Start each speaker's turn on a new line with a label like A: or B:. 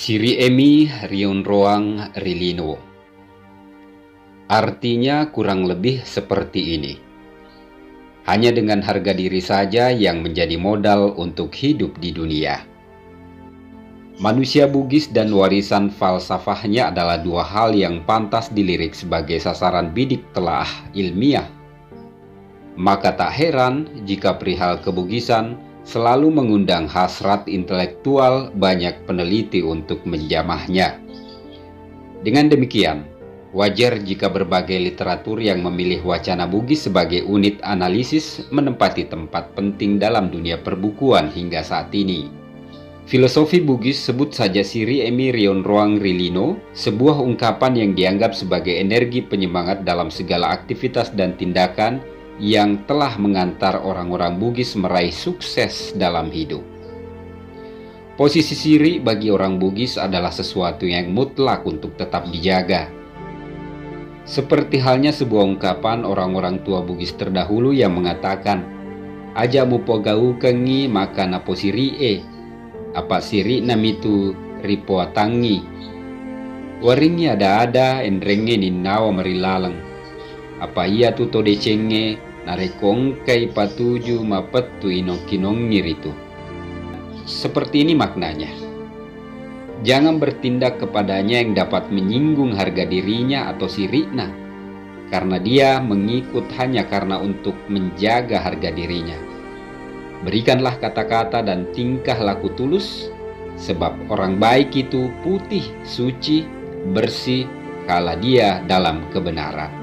A: Siri Emi Rionroang Rilino. Artinya kurang lebih seperti ini. Hanya dengan harga diri saja yang menjadi modal untuk hidup di dunia. Manusia Bugis dan warisan falsafahnya adalah dua hal yang pantas dilirik sebagai sasaran bidik telaah ilmiah. Maka tak heran jika perihal kebugisan selalu mengundang hasrat intelektual banyak peneliti untuk menjamahnya. Dengan demikian, wajar jika berbagai literatur yang memilih wacana Bugis sebagai unit analisis menempati tempat penting dalam dunia perbukuan hingga saat ini. Filosofi Bugis sebut saja Siri Emi Rionroang Rilino, sebuah ungkapan yang dianggap sebagai energi penyemangat dalam segala aktivitas dan tindakan yang telah mengantar orang-orang Bugis meraih sukses dalam hidup. Posisi Siri bagi orang Bugis adalah sesuatu yang mutlak untuk tetap dijaga. Seperti halnya sebuah ungkapan orang-orang tua Bugis terdahulu yang mengatakan, "Aja mupo gau kengi maka napo siri apa siri namitu ripo atangi. Waringi ada-ada endrenge ninnawa marilalang. Apa ia tuto decenge narekongkai patuju mapettu inong-kinong ngiritu." Seperti ini maknanya. Jangan bertindak kepadanya yang dapat menyinggung harga dirinya atau sirikna, karena dia mengikut hanya karena untuk menjaga harga dirinya. Berikanlah kata-kata dan tingkah laku tulus, sebab orang baik itu putih, suci, bersih, kala dia dalam kebenaran.